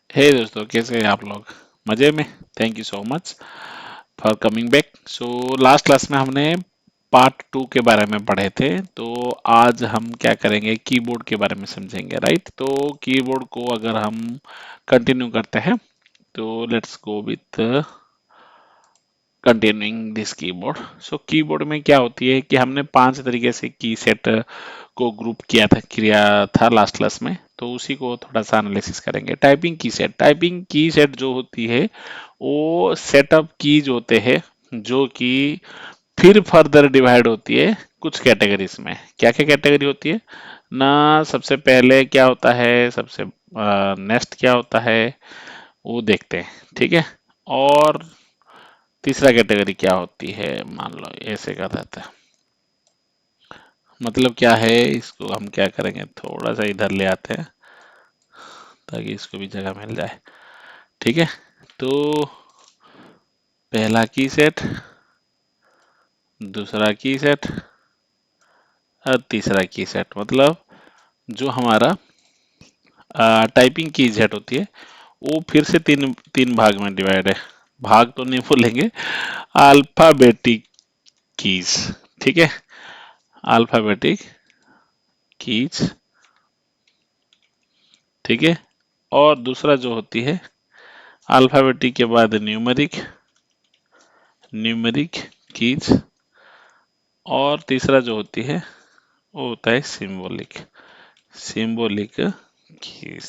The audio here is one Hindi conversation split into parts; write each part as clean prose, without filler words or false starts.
हे दोस्तों, कैसे हैं आप लोग? मजे में। Thank you so much for coming back. So last class में हमने पार्ट टू के बारे में पढ़े थे, तो आज हम क्या करेंगे, कीबोर्ड के बारे में समझेंगे, राइट? तो कीबोर्ड को अगर हम कंटिन्यू करते हैं तो let's go with continuing this keyboard. So keyboard में क्या होती है कि हमने 5 तरीके से की सेट को ग्रुप किया था लास्ट क्लास में, तो उसी को थोड़ा सा एनालिसिस करेंगे। टाइपिंग की सेट जो होती है वो सेटअप कीज होते हैं जो कि फिर फर्दर डिवाइड होती है कुछ कैटेगरीज में। क्या क्या कैटेगरी होती है ना? सबसे पहले क्या होता है, सबसे नेक्स्ट क्या होता है वो देखते हैं, ठीक है? और तीसरा कैटेगरी क्या होती है, मान लो ऐसे का रहता है। मतलब क्या है, इसको हम क्या करेंगे, थोड़ा सा इधर ले आते हैं ताकि इसको भी जगह मिल जाए, ठीक है? तो पहला की सेट, दूसरा की सेट और तीसरा की सेट, मतलब जो हमारा टाइपिंग की सेट होती है वो फिर से तीन तीन भाग में डिवाइड है। भाग तो नहीं बोलेंगे, अल्फाबेटिक कीज, ठीक है? अल्फाबेटिक कीज, ठीक है? और दूसरा जो होती है अल्फाबेटिक के बाद न्यूमेरिक न्यूमेरिक कीज, और तीसरा जो होती है वो होता है symbolic symbolic keys.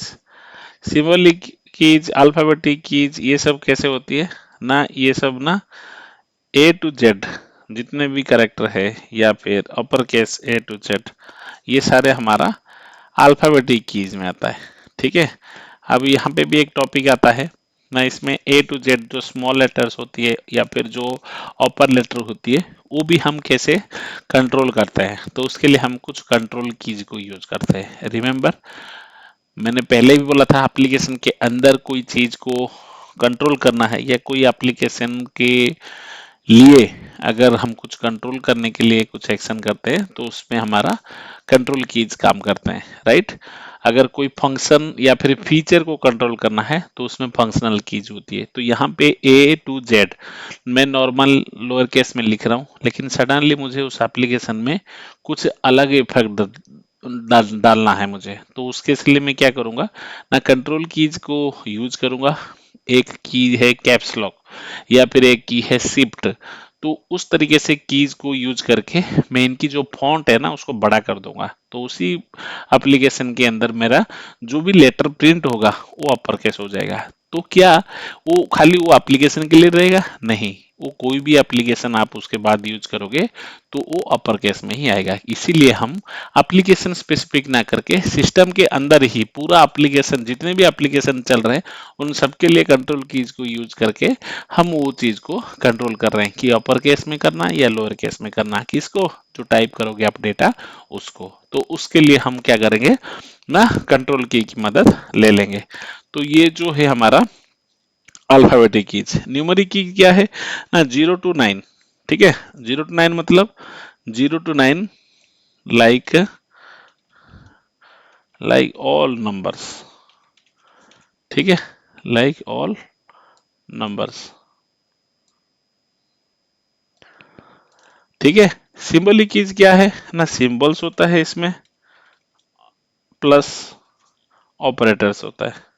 Symbolic keys, alphabetic keys, ये सब कैसे होती है ना? ये सब ना ए टू जेड जितने भी कैरेक्टर है या फिर upper case A to Z, ये सारे हमारा अल्फाबेटिक कीज में आता है, ठीक है? अब यहाँ पे भी एक टॉपिक आता है ना, इसमें ए टू जेड जो स्मॉल लेटर्स होती है या फिर जो अपर लेटर होती है वो भी हम कैसे कंट्रोल करते हैं, तो उसके लिए हम कुछ कंट्रोल कीज को यूज करते हैं। रिमेंबर, मैंने पहले भी बोला था एप्लीकेशन के अंदर कोई चीज को कंट्रोल करना है या कोई एप्लीकेशन के लिए अगर हम कुछ कंट्रोल करने के लिए कुछ एक्शन करते हैं तो उसमें हमारा कंट्रोल कीज काम करते हैं, राइट? अगर कोई फंक्शन या फिर फीचर को कंट्रोल करना है तो उसमें फंक्शनल कीज होती है। तो यहाँ पे ए टू जेड मैं नॉर्मल लोअर केस में लिख रहा हूँ, लेकिन सडनली मुझे उस एप्लीकेशन में कुछ अलग इफेक्ट डालना है मुझे, तो उसके लिए मैं क्या करूंगा ना, कंट्रोल कीज को यूज करूंगा। एक की है कैप्स लॉक या फिर एक की है शिफ्ट, तो उस तरीके से कीज को यूज करके मैं इनकी जो फॉन्ट है ना उसको बड़ा कर दूंगा, तो उसी एप्लीकेशन के अंदर मेरा जो भी लेटर प्रिंट होगा वो अपर केस हो जाएगा। तो क्या वो खाली वो एप्लीकेशन के लिए रहेगा? नहीं, वो कोई भी एप्लीकेशन आप उसके बाद यूज करोगे तो वो अपर केस में ही आएगा। इसीलिए हम एप्लीकेशन स्पेसिफिक ना करके सिस्टम के अंदर ही पूरा एप्लीकेशन, जितने भी एप्लीकेशन चल रहे हैं उन सबके लिए कंट्रोल कीज को यूज करके हम वो चीज को कंट्रोल कर रहे हैं कि अपर केस में करना है या लोअर केस में करना है, किसको? जो टाइप करोगे आप डेटा उसको। तो उसके लिए हम क्या करेंगे ना, कंट्रोल की मदद ले लेंगे। तो ये जो है हमारा अल्फाबेटिक कीज। न्यूमेरिक की क्या है ना, 0 to 9, ठीक है? 0 to 9 मतलब 0 to 9, like like all numbers, ठीक है? लाइक ऑल नंबर्स, ठीक है? सिंबलिक कीज क्या है ना, सिंबल्स होता है इसमें प्लस ऑपरेटर्स होता है,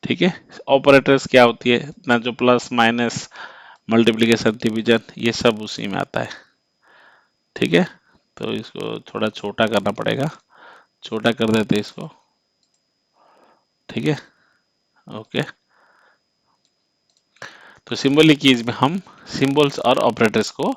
ठीक है? ऑपरेटर्स क्या होती है ना, जो प्लस माइनस मल्टीप्लिकेशन डिवीजन ये सब उसी में आता है, ठीक है? तो इसको थोड़ा छोटा करना पड़ेगा, छोटा कर देते हैं इसको, ठीक है? ओके। तो सिंबलिक कीज में हम सिंबल्स और ऑपरेटर्स को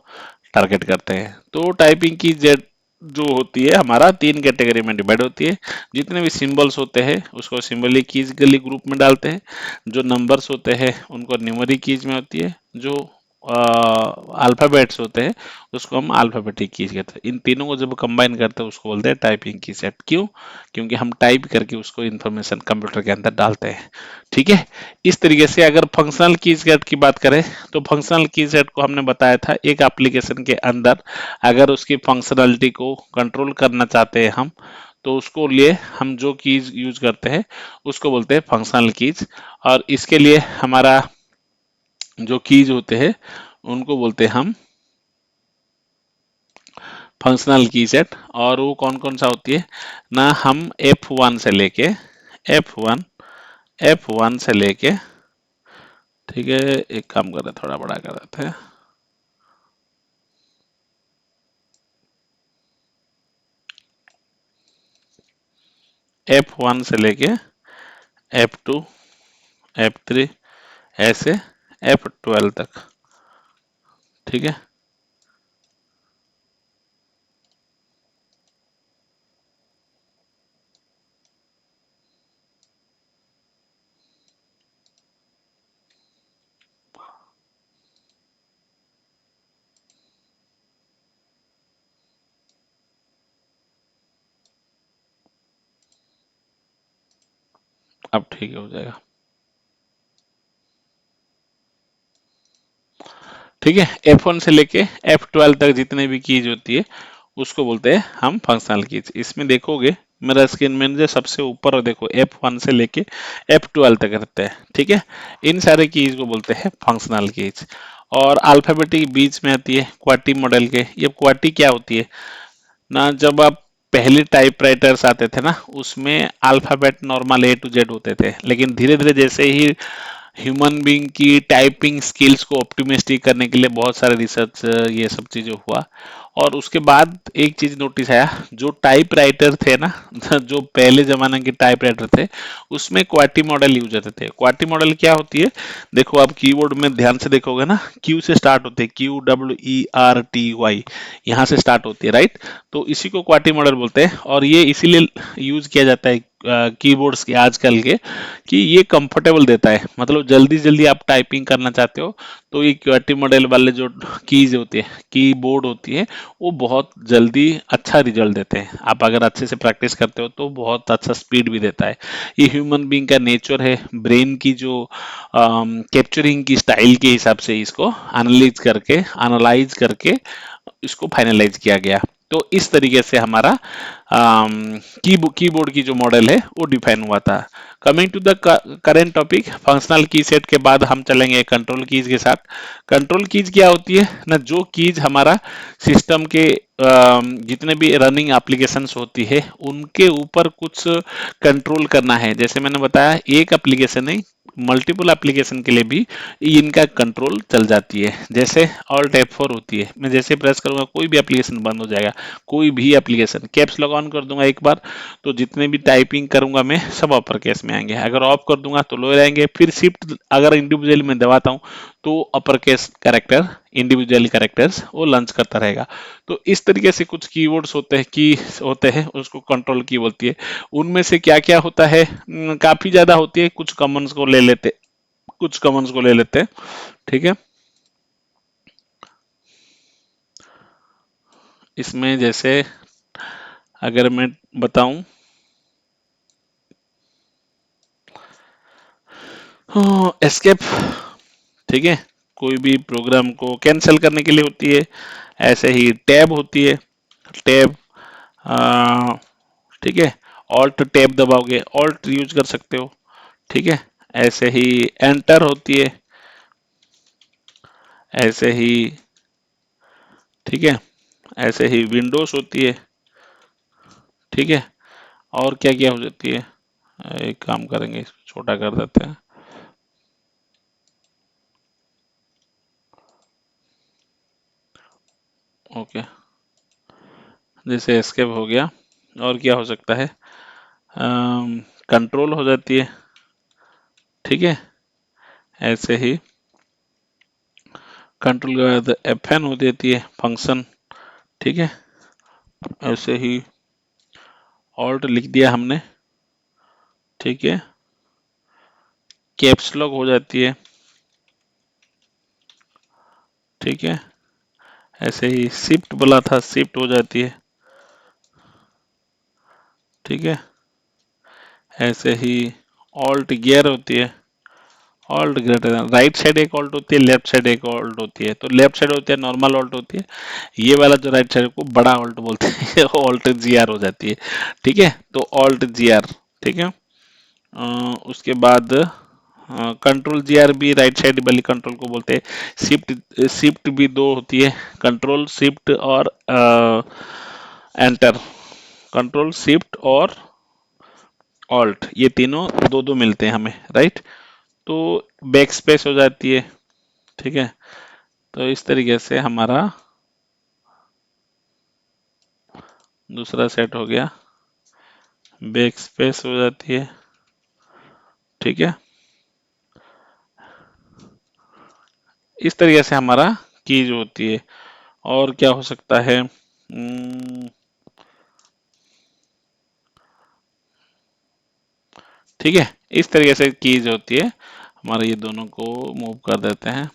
टारगेट करते हैं। तो टाइपिंग की जेड जो होती है हमारा 3 कैटेगरी में डिवाइड होती है। जितने भी सिंबल्स होते हैं उसको सिंबलिक कीज के लिए ग्रुप में डालते हैं, जो नंबर्स होते हैं उनको न्यूमेरिक कीज में होती है, जो अल्फाबेट्स होते हैं उसको हम अल्फाबेटिक कीज कहते हैं। इन तीनों को जब कंबाइन करते हैं उसको बोलते हैं टाइपिंग की सेट। क्यों? क्योंकि हम टाइप करके उसको इंफॉर्मेशन कंप्यूटर के अंदर डालते हैं, ठीक है? इस तरीके से अगर फंक्शनल की सेट की बात करें तो फंक्शनल की सेट को हमने बताया था एक एप्लीकेशन के अंदर अगर उसकी फंक्शनलिटी को कंट्रोल करना चाहते हैं हम, तो उसको लिए हम जो कीज यूज करते हैं उसको बोलते हैं फंक्शनल कीज। और इसके लिए हमारा जो कीज होते हैं उनको बोलते हैं हम फंक्शनल की सेट। और वो कौन कौन सा होती है ना, हम F1 से लेके F1 F1 से लेके, ठीक है, एक काम कर रहे हैं, थोड़ा बड़ा कर देते हैं। F1 से लेके F2 F3 ऐसे F12 तक, ठीक है। अब ठीक हो जाएगा, ठीक है। F1 से लेके F12 तक जितने भी कीज होती है उसको बोलते हैं हम फंक्शनल कीज। इसमें देखोगे मेरा स्क्रीन में जो सबसे ऊपर देखो F1 से लेके F12 तक रहते हैं, ठीक है। इन सारे कीज को बोलते हैं फंक्शनल कीज। और अल्फाबेटिक बीच में आती है क्वाटी मॉडल के। ये क्वाटी क्या होती है ना, जब आप पहले टाइपराइटर्स आते थे ना उसमें alphabet normal A to Z होते थे, लेकिन धीरे धीरे जैसे ही ह्यूमन बीइंग की टाइपिंग स्किल्स को ऑप्टिमिस्टिक करने के लिए बहुत सारे रिसर्च ये सब चीजें हुआ। और उसके बाद एक चीज नोटिस आया, जो टाइप राइटर थे ना जो पहले जमाने के टाइप राइटर थे उसमें क्वाटी मॉडल यूज होते थे। क्वाटी मॉडल क्या होती है, देखो आप कीबोर्ड में ध्यान से देखोगे ना, क्यू से स्टार्ट होते हैं, QWERTY, यहाँ से स्टार्ट होती है, राइट। तो इसी को क्वाटी मॉडल बोलते हैं। और ये इसीलिए यूज किया जाता है कीबोर्ड्स के आजकल के, कि ये कंफर्टेबल देता है, मतलब जल्दी जल्दी आप टाइपिंग करना चाहते हो तो ये क्यूआरटी मॉडल वाले जो कीज होती है, कीबोर्ड होती है, वो बहुत जल्दी अच्छा रिजल्ट देते हैं। आप अगर अच्छे से प्रैक्टिस करते हो तो बहुत अच्छा स्पीड भी देता है। ये ह्यूमन बीइंग का नेचर है, ब्रेन की जो कैप्चरिंग की स्टाइल के हिसाब से इसको एनालाइज करके इसको फाइनलाइज किया गया। तो इस तरीके से हमारा कीबोर्ड की जो मॉडल है वो डिफाइन हुआ था। Coming to the current topic, functional key set के बाद हम चलेंगे कंट्रोल कीज के साथ। कंट्रोल कीज क्या होती है ना, जो कीज हमारा सिस्टम के जितने भी रनिंग एप्लीकेशंस होती है उनके ऊपर कुछ कंट्रोल करना है। जैसे मैंने बताया एक एप्लीकेशन नहीं, मल्टीपल एप्लीकेशन के लिए भी इनका कंट्रोल चल जाती है। जैसे ऑल्ट F4 होती है, मैं जैसे प्रेस करूंगा कोई भी एप्लीकेशन बंद हो जाएगा, कोई भी एप्लीकेशन। कैप्स लॉक ऑन कर दूंगा एक बार तो जितने भी टाइपिंग करूंगा मैं सब अपर केस में आएंगे, अगर ऑफ कर दूंगा तो लोअर आएंगे। फिर शिफ्ट अगर इंडिविजुअली मैं दबाता हूं तो upper case character, individual characters वो लंच करता रहेगा। तो इस तरीके से कुछ कीवर्ड्स होते हैं, की होते हैं, उसको कंट्रोल की बोलती है। उनमें से क्या क्या होता है, काफी ज्यादा होती है, कुछ कॉमन्स को ले लेते हैं, ठीक है। इसमें जैसे अगर मैं बताऊं, एस्केप, ठीक है, कोई भी प्रोग्राम को कैंसिल करने के लिए होती है। ऐसे ही टैब होती है, टैब, ठीक है, ऑल्ट टैब दबाओगे ऑल्ट यूज कर सकते हो, ठीक है। ऐसे ही एंटर होती है, ऐसे ही, ठीक है, ऐसे ही विंडोज होती है, ठीक है। और क्या क्या हो जाती है, एक काम करेंगे इसको छोटा कर देते हैं, ओके। जैसे एस्केप हो गया, और क्या हो सकता है, कंट्रोल हो जाती है, ठीक है। ऐसे ही कंट्रोल के बाद FN हो जाती है फंक्शन, ठीक है। ऐसे ही ऑल्ट लिख दिया हमने, ठीक है, कैप्स लॉक हो जाती है, ठीक है। ऐसे ही शिफ्ट बोला था, शिफ्ट हो जाती है, ठीक है। ऐसे ही ऑल्ट गियर होती है, alt greater than, right side एक ऑल्ट होती है, लेफ्ट साइड एक ऑल्ट होती है। तो लेफ्ट साइड होती है नॉर्मल ऑल्ट होती है, ये वाला जो राइट साइड को बड़ा ऑल्ट बोलते हैं ऑल्ट जी आर हो जाती है। ठीक है, तो ऑल्ट जी आर। ठीक है, उसके बाद कंट्रोल जी आर भी राइट साइड वाली कंट्रोल को बोलते हैं। शिफ्ट, शिफ्ट भी दो होती है, कंट्रोल शिफ्ट और एंटर। कंट्रोल शिफ्ट और ऑल्ट, ये तीनों दो दो मिलते हैं हमें, राइट। तो बैक स्पेस हो जाती है। ठीक है, तो इस तरीके से हमारा दूसरा सेट हो गया, बैक स्पेस हो जाती है। ठीक है, इस तरीके से हमारा कीज होती है। और क्या हो सकता है, ठीक है, इस तरीके से कीज होती है। हमारे ये दोनों को मूव कर देते हैं।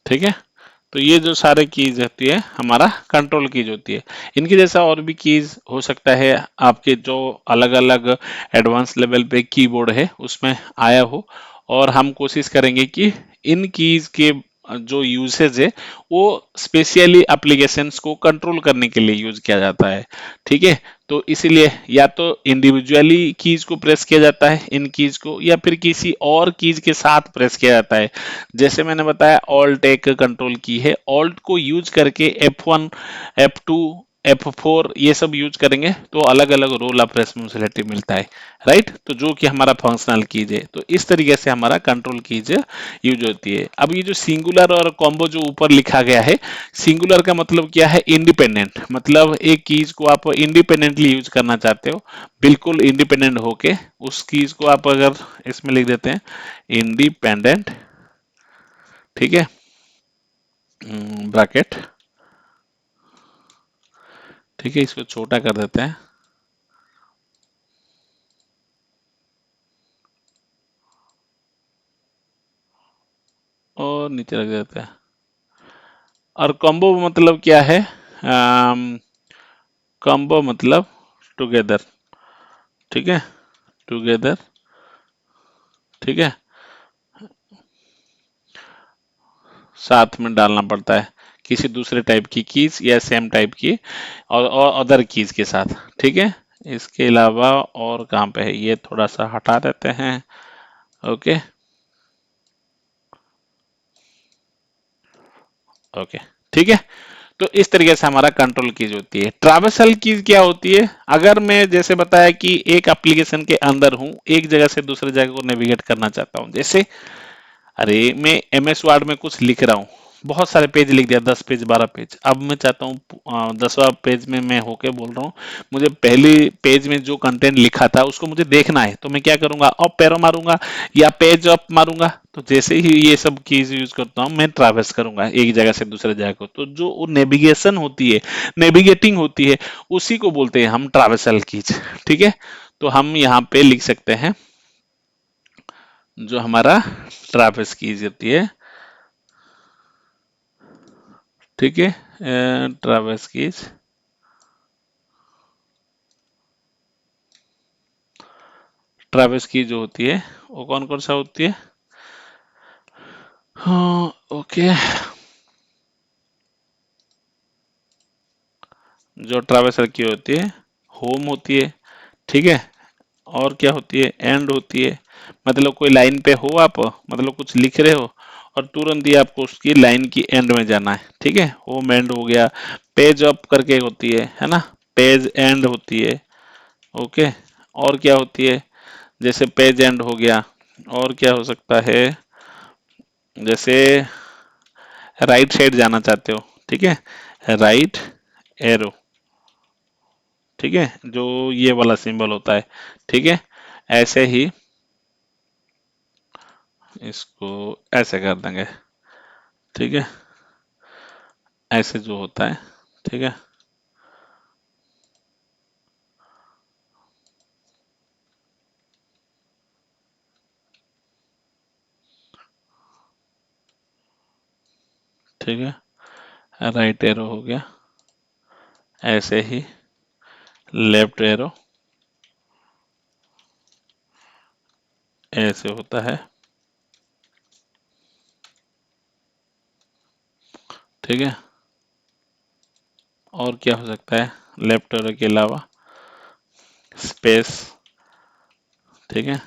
ठीक है, तो ये जो सारे कीज होती है हमारा कंट्रोल कीज होती है। इनकी जैसा और भी कीज हो सकता है आपके जो अलग अलग एडवांस लेवल पे कीबोर्ड है उसमें आया हो, और हम कोशिश करेंगे कि इन कीज के जो यूसेज है वो स्पेशली एप्लीकेशंस को कंट्रोल करने के लिए यूज किया जाता है। ठीक है, तो इसीलिए या तो इंडिविजुअली कीज को प्रेस किया जाता है इन कीज को, या फिर किसी और कीज के साथ प्रेस किया जाता है। जैसे मैंने बताया ऑल्ट एक कंट्रोल की है, ऑल्ट को यूज करके F1, F2, F4 ये सब यूज करेंगे तो अलग अलग रोल ऑफ रेस्पॉन्सिबिलिटी मिलता है, राइट। तो जो कि हमारा फंक्शनल कीज है, तो इस तरीके से हमारा कंट्रोल कीज यूज होती है। अब ये जो सिंगुलर और कॉम्बो जो ऊपर लिखा गया है, सिंगुलर का मतलब क्या है, इंडिपेंडेंट, मतलब एक कीज को आप इंडिपेंडेंटली यूज करना चाहते हो, बिल्कुल इंडिपेंडेंट होके उस कीज को आप अगर इसमें लिख देते हैं इंडिपेंडेंट। ठीक है, ब्रैकेट। ठीक है, इसको छोटा कर देते हैं और नीचे रख देते हैं। और कॉम्बो मतलब क्या है, कॉम्बो मतलब टुगेदर। ठीक है, टुगेदर। ठीक है, साथ में डालना पड़ता है किसी दूसरे टाइप की कीज या सेम टाइप की और अदर कीज के साथ। ठीक है, इसके अलावा और कहाँ पे है, ये थोड़ा सा हटा देते हैं। Okay, okay. ठीक है, तो इस तरीके से हमारा कंट्रोल कीज होती है। ट्रैवर्सल कीज क्या होती है, अगर मैं जैसे बताया कि एक एप्लीकेशन के अंदर हूं, एक जगह से दूसरे जगह को नेविगेट करना चाहता हूं, जैसे अरे मैं MS वर्ड में कुछ लिख रहा हूँ, बहुत सारे पेज लिख दिया, 10 पेज 12 पेज, अब मैं चाहता हूँ 10वां पेज में मैं होके बोल रहा हूँ, मुझे पहली पेज में जो कंटेंट लिखा था उसको मुझे देखना है, तो मैं क्या करूंगा, अप एरो मारूंगा या पेज अप मारूंगा। तो जैसे ही ये सब कीज यूज करता हूँ मैं ट्रैवर्स करूंगा एक जगह से दूसरे जगह को, तो जो नेविगेशन होती है, नेविगेटिंग होती है, उसी को बोलते हैं हम ट्रैवर्सल कीज। ठीक है, तो हम यहाँ पे लिख सकते हैं जो हमारा ट्रैवर्स कीज होती है। ठीक है, ट्रैवर्स कीज, ट्रैवर्स की जो होती है वो कौन कौन सा होती है, हाँ ओके। जो ट्रैवर्सल की होती है, होम होती है। ठीक है, और क्या होती है, एंड होती है, मतलब कोई लाइन पे हो आप, मतलब कुछ लिख रहे हो और तुरंत ही आपको उसकी लाइन की एंड में जाना है। ठीक है, होम एंड हो गया। पेज अप करके होती है ना, पेज एंड होती है। ओके, और क्या होती है, जैसे पेज एंड हो गया। और क्या हो सकता है, जैसे राइट साइड जाना चाहते हो, ठीक है, राइट एरो। ठीक है, जो ये वाला सिंबल होता है। ठीक है, ऐसे ही इसको ऐसे कर देंगे। ठीक है, ऐसे जो होता है। ठीक है, ठीक है, राइट एरो हो गया, ऐसे ही लेफ्ट एरो ऐसे होता है, ठीक है। और क्या हो सकता है लेफ्ट एरो के अलावा? स्पेस, ठीक है।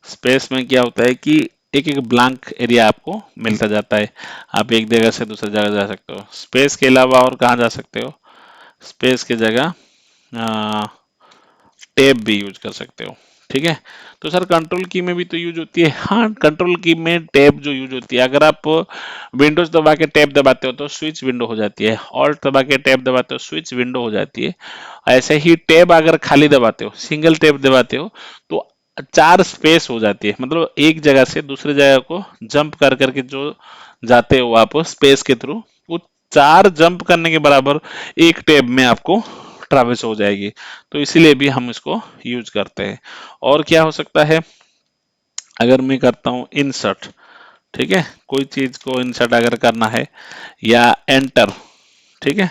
स्पेस में क्या होता है कि एक एक ब्लैंक एरिया आपको मिलता जाता है, आप एक जगह से दूसरी जगह जा सकते हो। स्पेस के अलावा और कहाँ जा सकते हो? स्पेस की जगह टैब भी यूज कर सकते हो, ठीक है। तो सर कंट्रोल की में भी तो यूज होती है, हाँ कंट्रोल की में टैब जो यूज होती है, अगर आप विंडोज दबा के टैब दबाते हो तो स्विच विंडो हो जाती है, ऑल्ट दबा के टैब दबाते हो स्विच विंडो हो जाती है। ऐसे ही टैब अगर खाली दबाते हो, सिंगल टैब दबाते हो, तो चार स्पेस हो जाती है, मतलब एक जगह से दूसरी जगह को जंप कर करके जो जाते हो आप स्पेस के थ्रू, वो चार जंप करने के बराबर एक टैब में आपको ट्रैवल्स हो जाएगी। तो इसीलिए भी हम इसको यूज करते हैं। और क्या हो सकता है, अगर मैं करता हूं इंसर्ट, ठीक है, कोई चीज को इंसर्ट अगर करना है, या एंटर, ठीक है,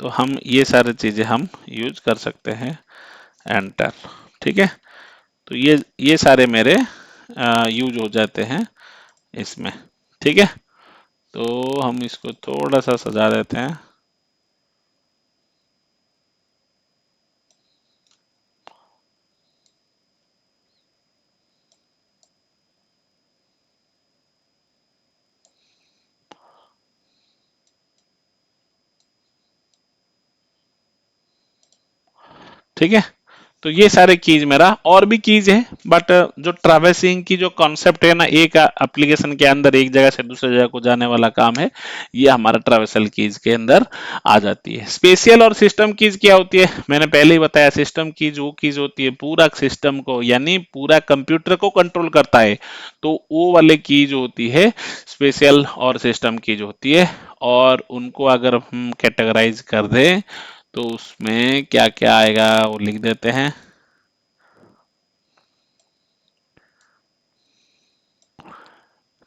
तो हम ये सारी चीजें हम यूज कर सकते हैं, एंटर, ठीक है। तो ये सारे मेरे यूज हो जाते हैं इसमें, ठीक है। तो हम इसको थोड़ा सा सजा देते हैं, ठीक है। तो ये सारे कीज मेरा, और भी कीज है, बट जो ट्रैवर्सिंग की जो कॉन्सेप्ट है ना, एक एप्लीकेशन के अंदर एक जगह से दूसरी जगह को जाने वाला काम है, ये हमारा ट्रैवर्सल कीज के अंदर आ जाती है। स्पेशल और सिस्टम कीज क्या होती है, मैंने पहले ही बताया, सिस्टम कीज वो कीज होती है पूरा सिस्टम को यानी पूरा कंप्यूटर को कंट्रोल करता है, तो वो वाले कीज होती है स्पेशल और सिस्टम कीज होती है। और उनको अगर हम कैटेगराइज कर दें तो उसमें क्या क्या आएगा वो लिख देते हैं,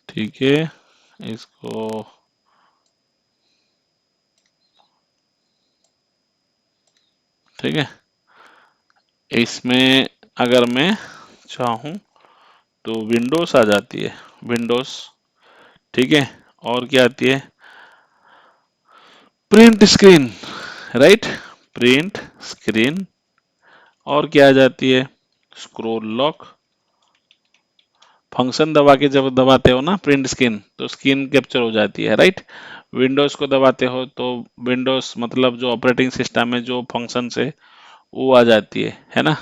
ठीक है। इसको ठीक है, इसमें अगर मैं चाहूं तो विंडोज आ जाती है, विंडोज, ठीक है। और क्या आती है, print screen, right, print screen. और क्या आ जाती है, स्क्रोल लॉक, फंक्शन दबा के जब दबाते हो ना प्रिंट स्क्रीन, तो स्क्रीन कैप्चर हो जाती है, राइट। विंडोज को दबाते हो तो विंडोज मतलब जो ऑपरेटिंग सिस्टम है जो फंक्शन है वो आ जाती है ना।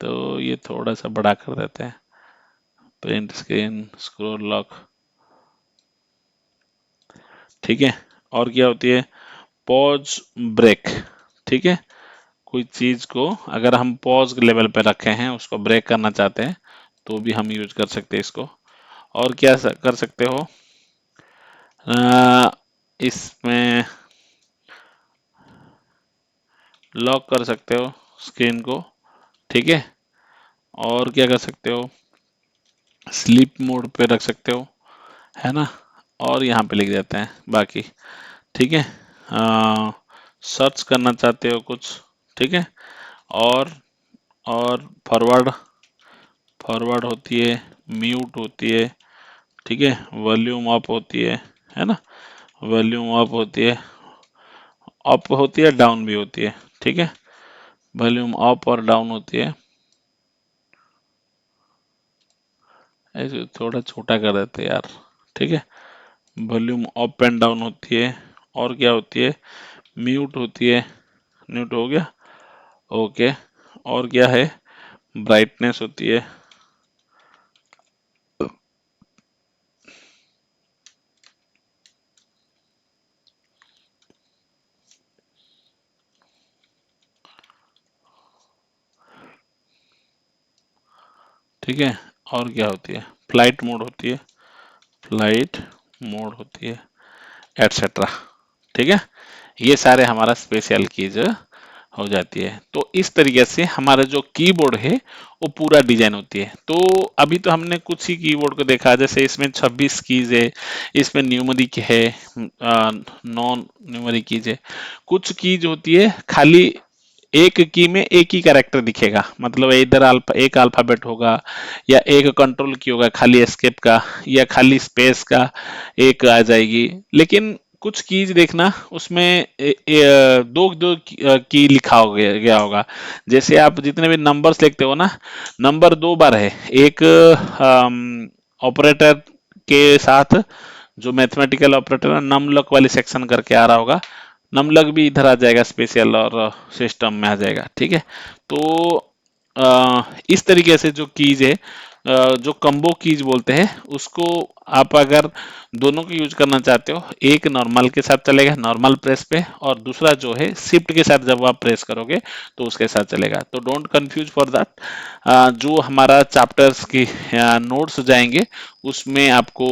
तो ये थोड़ा सा बड़ा कर देते हैं, प्रिंट स्क्रीन, स्क्रोल लॉक, ठीक है। और क्या होती है, पॉज ब्रेक, ठीक है। कोई चीज को अगर हम पॉज लेवल पे रखे हैं, उसको ब्रेक करना चाहते हैं, तो भी हम यूज कर सकते हैं इसको। और क्या कर सकते हो, इसमें लॉक कर सकते हो स्क्रीन को, ठीक है। और क्या कर सकते हो, स्लीप मोड पे रख सकते हो, है ना। और यहाँ पे लिख देते हैं बाकी, ठीक है। सर्च करना चाहते हो कुछ, ठीक है। और और फॉरवर्ड, फॉरवर्ड होती है, म्यूट होती है, ठीक है। वॉल्यूम अप होती है ना, वॉल्यूम अप होती है, अप होती है, डाउन भी होती है, ठीक है। वॉल्यूम अप और डाउन होती है, ऐसे थोड़ा छोटा कर देते हैं यार, ठीक है। वॉल्यूम अप एंड डाउन होती है। और क्या होती है, म्यूट होती है, म्यूट हो गया, ओके। और क्या है, ब्राइटनेस होती है, ठीक है। और क्या होती है, फ्लाइट मोड होती है, फ्लाइट मोड होती है, एटसेट्रा, ठीक है। ये सारे हमारा स्पेशल कीज हो जाती है। तो इस तरीके से हमारा जो कीबोर्ड है वो पूरा डिजाइन होती है। तो अभी तो हमने कुछ ही कीबोर्ड को देखा, जैसे इसमें 26 कीज है, इसमें न्यूमेरिक है, नॉन न्यूमेरिक कीज है। कुछ कीज होती है खाली एक की में एक ही कैरेक्टर दिखेगा, मतलब इधर एक अल्फाबेट होगा, या एक कंट्रोल की होगा खाली एस्केप का, या खाली स्पेस का एक आ जाएगी। लेकिन कुछ कीज देखना उसमें दो दो की लिखा हो गया होगा। जैसे आप जितने भी नंबर्स लिखते हो ना, नंबर दो बार है, एक ऑपरेटर के साथ, जो मैथमेटिकल ऑपरेटर है, नमलक वाली सेक्शन करके आ रहा होगा, नमलक भी इधर आ जाएगा स्पेशल और सिस्टम में आ जाएगा। ठीक है। तो इस तरीके से जो कीज है, जो कंबो कीज बोलते हैं उसको, आप अगर दोनों को यूज करना चाहते हो, एक नॉर्मल के साथ चलेगा नॉर्मल प्रेस पे, और दूसरा जो है शिफ्ट के साथ जब आप प्रेस करोगे तो उसके साथ चलेगा। तो डोंट कंफ्यूज फॉर दैट। जो हमारा चैप्टर्स की नोट्स जाएंगे उसमें आपको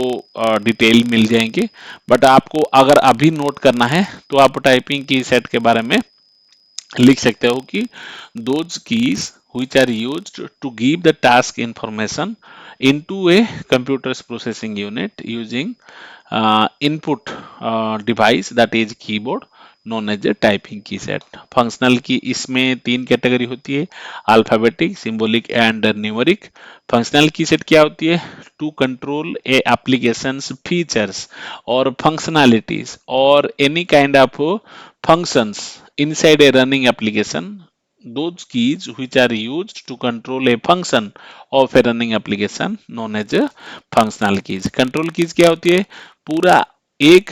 डिटेल मिल जाएंगे। बट आपको अगर अभी नोट करना है तो आप टाइपिंग की सेट के बारे में लिख सकते हो कि those keys which are used to give the task information into a computer's processing unit using input device, that is keyboard, known as a typing key set। Functional key इसमें तीन कैटेगरी होती है, alphabetic, symbolic and numeric. Functional key set क्या होती है? To control a applications features और फंक्शनैलिटीज और any kind of functions inside a running application, those keys which are used to control a function of a running application known as a functional keys। control keys क्या होती है? पूरा एक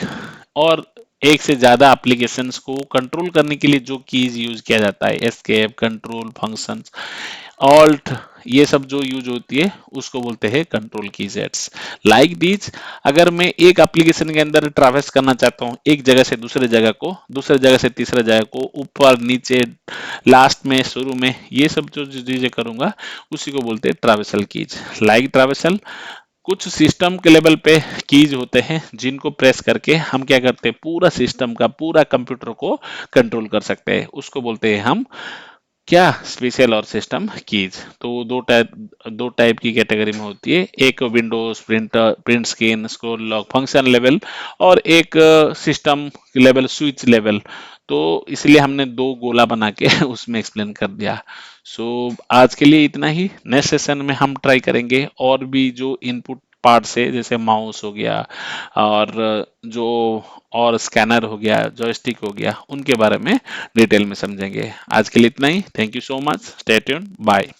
और एक से ज्यादा एप्लीकेशंस को कंट्रोल करने के लिए जो कीज यूज किया जाता है, एस्केप, कंट्रोल, फंक्शंस, ऑल्ट, ये सब जो यूज होती है उसको बोलते हैं कंट्रोल की सेट्स। लाइक दीज, अगर मैं एक एप्लीकेशन के अंदर ट्रैवर्स करना चाहता हूँ, एक जगह से दूसरे जगह को, दूसरे जगह से तीसरे जगह को, ऊपर नीचे, लास्ट में, शुरू में, ये सब जो चीजें करूंगा उसी को बोलते हैं ट्रैवर्सल कीज। लाइक ट्रैवर्सल, कुछ सिस्टम के लेवल पे कीज होते हैं जिनको प्रेस करके हम क्या करते हैं, पूरा सिस्टम का, पूरा कंप्यूटर को कंट्रोल कर सकते हैं, उसको बोलते हैं हम क्या, स्पेशल और सिस्टम कीज। तो दो टाइप की कैटेगरी में होती है, एक Windows print screen scroll lock function level, और एक सिस्टम लेवल स्विच लेवल। तो इसलिए हमने दो गोला बना के उसमें एक्सप्लेन कर दिया। सो आज के लिए इतना ही। नेक्स्ट सेशन में हम ट्राई करेंगे और भी जो इनपुट पार्ट से, जैसे माउस हो गया, और जो और स्कैनर हो गया, जॉयस्टिक हो गया, उनके बारे में डिटेल में समझेंगे। आज के लिए इतना ही। Thank you so much. Stay tuned. Bye.